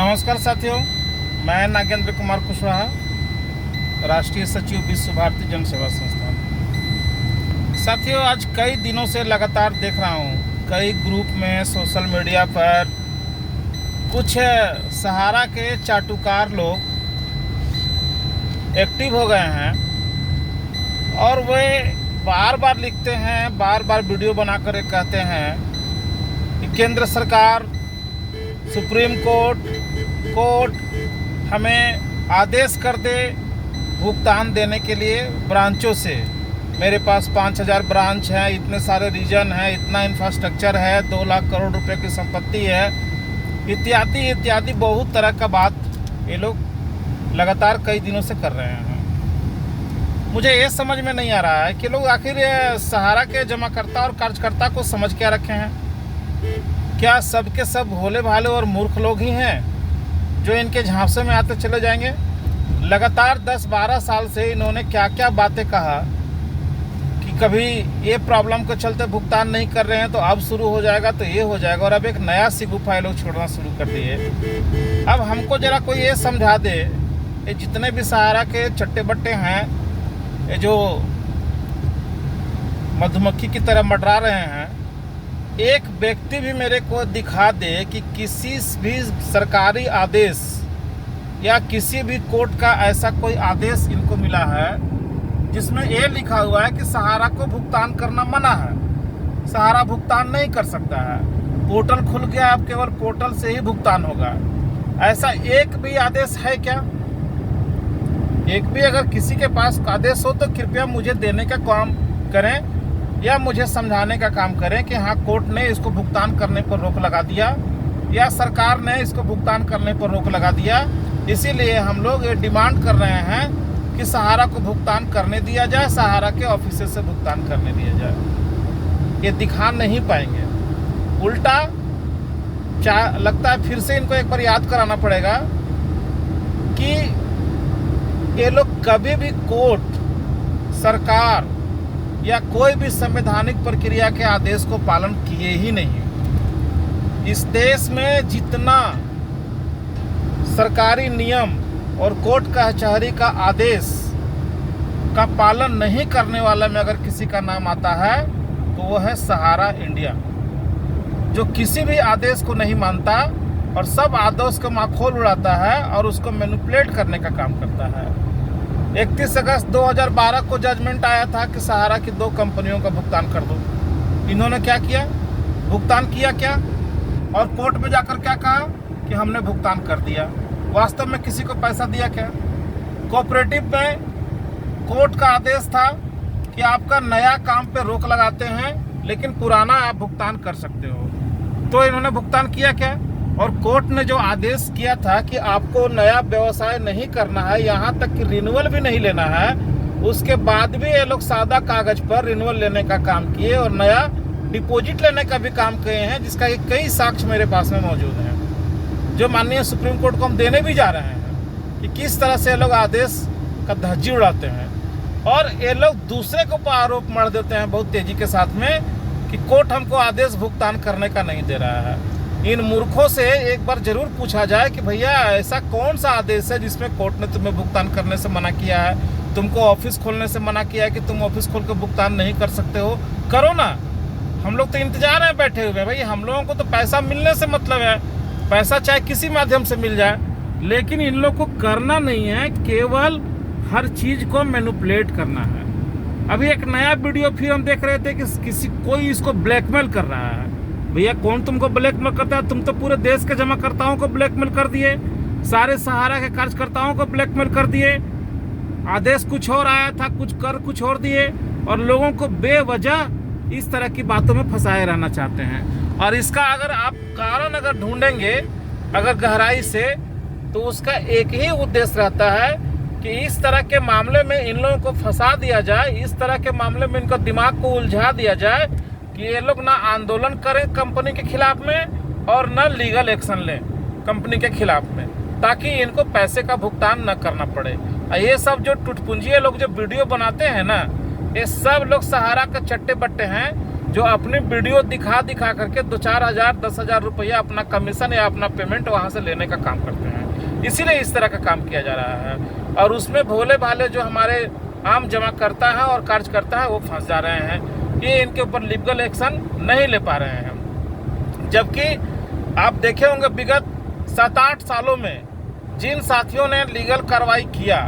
नमस्कार साथियों, मैं नागेंद्र कुमार कुशवाहा, राष्ट्रीय सचिव विश्व भारती जन सेवा संस्थान। साथियों, आज कई दिनों से लगातार देख रहा हूँ कई ग्रुप में सोशल मीडिया पर कुछ सहारा के चाटुकार लोग एक्टिव हो गए हैं और वे बार बार लिखते हैं, बार बार वीडियो बनाकर कहते हैं कि केंद्र सरकार, सुप्रीम कोर्ट हमें आदेश कर दे भुगतान देने के लिए ब्रांचों से। मेरे पास 5000 ब्रांच है, इतने सारे रीजन है, इतना इंफ्रास्ट्रक्चर है, 2 लाख करोड़ रुपए की संपत्ति है, इत्यादि इत्यादि बहुत तरह का बात ये लोग लगातार कई दिनों से कर रहे हैं। मुझे ये समझ में नहीं आ रहा है कि लोग आखिर सहारा के जमाकर्ता और कार्यकर्ता को समझ क्या रखे हैं। क्या सब के सब भोले भाले और मूर्ख लोग ही हैं जो इनके झांसे में आते चले जाएंगे? लगातार 10-12 साल से इन्होंने क्या क्या बातें कहा कि कभी ये प्रॉब्लम के चलते भुगतान नहीं कर रहे हैं तो अब शुरू हो जाएगा, तो ये हो जाएगा, और अब एक नया सिगुफा लोग छोड़ना शुरू कर दिए। अब हमको जरा कोई ये समझा दे, ये जितने भी सहारा के चट्टे बट्टे हैं, ये जो मधुमक्खी की तरह मंडरा रहे हैं, एक व्यक्ति भी मेरे को दिखा दे कि किसी भी सरकारी आदेश या किसी भी कोर्ट का ऐसा कोई आदेश इनको मिला है जिसमें ये लिखा हुआ है कि सहारा को भुगतान करना मना है, सहारा भुगतान नहीं कर सकता है, पोर्टल खुल गया, अब केवल पोर्टल से ही भुगतान होगा। ऐसा एक भी आदेश है क्या? एक भी अगर किसी के पास आदेश हो तो कृपया मुझे देने का काम करें या मुझे समझाने का काम करें कि हाँ, कोर्ट ने इसको भुगतान करने पर रोक लगा दिया या सरकार ने इसको भुगतान करने पर रोक लगा दिया, इसीलिए हम लोग ये डिमांड कर रहे हैं कि सहारा को भुगतान करने दिया जाए, सहारा के ऑफिस से भुगतान करने दिया जाए। ये दिखा नहीं पाएंगे, उल्टा लगता है फिर से इनको एक बार याद कराना पड़ेगा कि ये लोग कभी भी कोर्ट, सरकार या कोई भी संवैधानिक प्रक्रिया के आदेश को पालन किए ही नहीं। इस देश में जितना सरकारी नियम और कोर्ट कचहरी का आदेश का पालन नहीं करने वाला में अगर किसी का नाम आता है तो वो है सहारा इंडिया, जो किसी भी आदेश को नहीं मानता और सब आदेश को माखोल उड़ाता है और उसको मैनिपुलेट करने का काम करता है। 31 अगस्त 2012 को जजमेंट आया था कि सहारा की 2 कंपनियों का भुगतान कर दो। इन्होंने क्या किया? भुगतान किया क्या? और कोर्ट में जाकर क्या कहा कि हमने भुगतान कर दिया। वास्तव में किसी को पैसा दिया क्या? कोऑपरेटिव में कोर्ट का आदेश था कि आपका नया काम पे रोक लगाते हैं लेकिन पुराना आप भुगतान कर सकते हो, तो इन्होंने भुगतान किया क्या? और कोर्ट ने जो आदेश किया था कि आपको नया व्यवसाय नहीं करना है, यहाँ तक कि रिन्यूअल भी नहीं लेना है, उसके बाद भी ये लोग सादा कागज पर रिन्यूअल लेने का काम किए और नया डिपॉजिट लेने का भी काम किए हैं, जिसका कई साक्ष्य मेरे पास में मौजूद हैं, जो माननीय सुप्रीम कोर्ट को हम देने भी जा रहे हैं कि किस तरह से ये लोग आदेश का धज्जी उड़ाते हैं। और ये लोग दूसरे को आरोप मढ़ देते हैं बहुत तेजी के साथ में कि कोर्ट हमको आदेश भुगतान करने का नहीं दे रहा है। इन मूर्खों से एक बार जरूर पूछा जाए कि भैया ऐसा कौन सा आदेश है जिसमें कोर्ट ने तुम्हें भुगतान करने से मना किया है, तुमको ऑफिस खोलने से मना किया है कि तुम ऑफिस खोल के भुगतान नहीं कर सकते हो? करो ना, हम लोग तो इंतजार हैं बैठे हुए। भाई, हम लोगों को तो पैसा मिलने से मतलब है, पैसा चाहे किसी माध्यम से मिल जाए, लेकिन इन लोग को करना नहीं है, केवल हर चीज को मैनिपुलेट करना है। अभी एक नया वीडियो फिर हम देख रहे थे कि कोई इसको ब्लैकमेल कर रहा है। भैया, कौन तुमको ब्लैकमेल करता है? तुम तो पूरे देश के जमाकर्ताओं को ब्लैकमेल कर दिए, सारे सहारा के कार्यकर्ताओं को ब्लैकमेल कर दिए। आदेश कुछ और आया था, कुछ और दिए, और लोगों को बेवजह इस तरह की बातों में फंसाए रहना चाहते हैं। और इसका अगर आप कारण अगर ढूंढेंगे अगर गहराई से, तो उसका एक ही उद्देश्य रहता है कि इस तरह के मामले में इन लोगों को फंसा दिया जाए, इस तरह के मामले में इनका दिमाग को उलझा दिया जाए कि ये लोग ना आंदोलन करें कंपनी के खिलाफ में और ना लीगल एक्शन लें कंपनी के खिलाफ में, ताकि इनको पैसे का भुगतान न करना पड़े। ये सब जो टुटपुंजिए लोग जो वीडियो बनाते हैं ना, ये सब लोग सहारा के चट्टे बट्टे हैं जो अपनी वीडियो दिखा करके 2-4 हज़ार 10,000 रुपया अपना कमीशन या अपना पेमेंट वहाँ से लेने का काम करते हैं। इसीलिए इस तरह का काम किया जा रहा है, और उसमें भोले भाले जो हमारे आम जमा करता है और कार्य करता है वो फंस जा रहे हैं। ये इनके ऊपर लीगल एक्शन नहीं ले पा रहे हैं। जबकि आप देखे होंगे विगत 7-8 सालों में जिन साथियों ने लीगल कार्रवाई किया,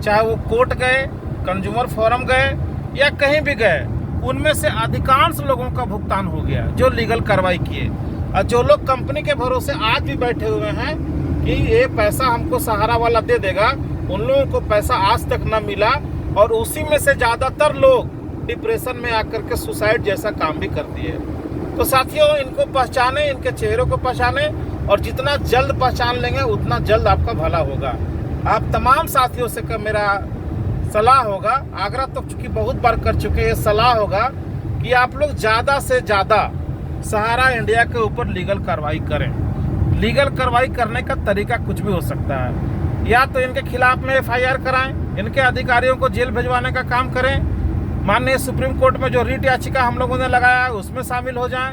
चाहे वो कोर्ट गए, कंज्यूमर फोरम गए या कहीं भी गए, उनमें से अधिकांश लोगों का भुगतान हो गया जो लीगल कार्रवाई किए। और जो लोग कंपनी के भरोसे आज भी बैठे हुए हैं कि ये पैसा हमको सहारा वाला दे देगा, उन लोगों को पैसा आज तक न मिला, और उसी में से ज़्यादातर लोग डिप्रेशन में आकर के सुसाइड जैसा काम भी कर दिए। तो साथियों, इनको पहचाने, इनके चेहरों को पहचाने, और जितना जल्द पहचान लेंगे उतना जल्द आपका भला होगा। आप तमाम साथियों से मेरा सलाह होगा, आग्रह तो चूँकि बहुत बार कर चुके हैं, सलाह होगा कि आप लोग ज़्यादा से ज़्यादा सहारा इंडिया के ऊपर लीगल कार्रवाई करें। लीगल कार्रवाई करने का तरीका कुछ भी हो सकता है, या तो इनके खिलाफ में FIR कराएं, इनके अधिकारियों को जेल भिजवाने का काम करें, माननीय सुप्रीम कोर्ट में जो रीट याचिका हम लोगों ने लगाया है उसमें शामिल हो जाएं,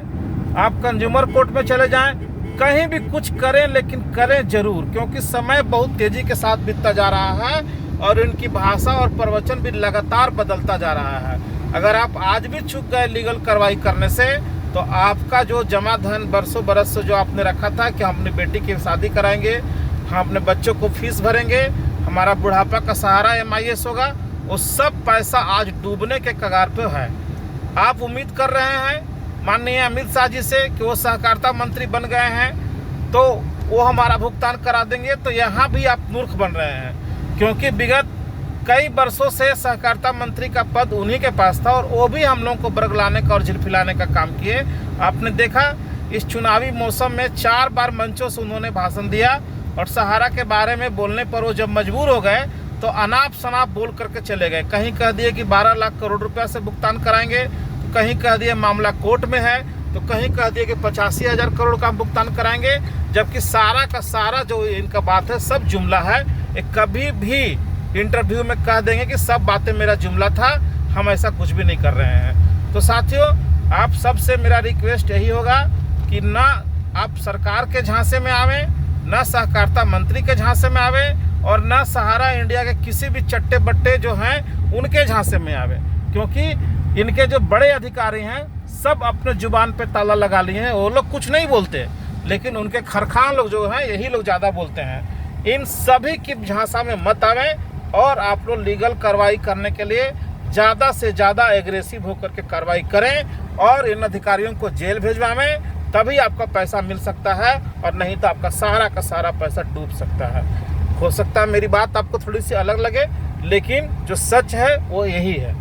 आप कंज्यूमर कोर्ट में चले जाएं, कहीं भी कुछ करें, लेकिन करें जरूर, क्योंकि समय बहुत तेज़ी के साथ बीतता जा रहा है और इनकी भाषा और प्रवचन भी लगातार बदलता जा रहा है। अगर आप आज भी चूक गए लीगल कार्रवाई करने से, तो आपका जो जमा धन बरसों बरस से जो आपने रखा था कि हम अपनी बेटी की शादी कराएंगे, हम अपने बच्चों को फीस भरेंगे, हमारा बुढ़ापा का सहारा MIS होगा, वो सब पैसा आज डूबने के कगार पे है। आप उम्मीद कर रहे हैं माननीय अमित शाह जी से कि वो सहकारिता मंत्री बन गए हैं तो वो हमारा भुगतान करा देंगे, तो यहाँ भी आप मूर्ख बन रहे हैं, क्योंकि विगत कई वर्षों से सहकारिता मंत्री का पद उन्हीं के पास था, और वो भी हम लोगों को बरगलाने का और झिलफिलाने का काम किए। आपने देखा इस चुनावी मौसम में 4 बार मंचों से उन्होंने भाषण दिया, और सहारा के बारे में बोलने पर वो जब मजबूर हो गए तो अनाप शनाप बोल करके चले गए। कहीं कह दिए कि 12 लाख करोड़ रुपया से भुगतान कराएंगे, तो कहीं कह दिए मामला कोर्ट में है, तो कहीं कह दिए कि 85,000 करोड़ का भुगतान कराएंगे, जबकि सारा का सारा जो इनका बात है सब जुमला है। एक कभी भी इंटरव्यू में कह देंगे कि सब बातें मेरा जुमला था, हम ऐसा कुछ भी नहीं कर रहे हैं। तो साथियों, आप सबसे मेरा रिक्वेस्ट यही होगा कि ना आप सरकार के झांसे में आवें, ना सहकारिता मंत्री के झांसे में आवे, और ना सहारा इंडिया के किसी भी चट्टे बट्टे जो हैं उनके झांसे में आवे, क्योंकि इनके जो बड़े अधिकारी हैं सब अपने जुबान पे ताला लगा लिए हैं। वो लोग कुछ नहीं बोलते, लेकिन उनके खरखान लोग जो हैं यही लोग ज़्यादा बोलते हैं। इन सभी की झांसा में मत आवें, और आप लोग लीगल कार्रवाई करने के लिए ज़्यादा से ज़्यादा एग्रेसिव होकर के कार्रवाई करें, और इन अधिकारियों को जेल भिजवाएं, तभी आपका पैसा मिल सकता है, और नहीं तो आपका सारा का सारा पैसा डूब सकता है। हो सकता है मेरी बात आपको थोड़ी सी अलग लगे, लेकिन जो सच है वो यही है।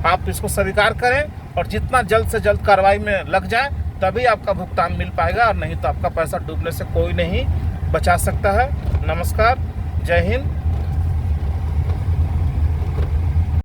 आप इसको स्वीकार करें, और जितना जल्द से जल्द कार्रवाई में लग जाए तभी आपका भुगतान मिल पाएगा, और नहीं तो आपका पैसा डूबने से कोई नहीं बचा सकता है। नमस्कार, जय हिंद,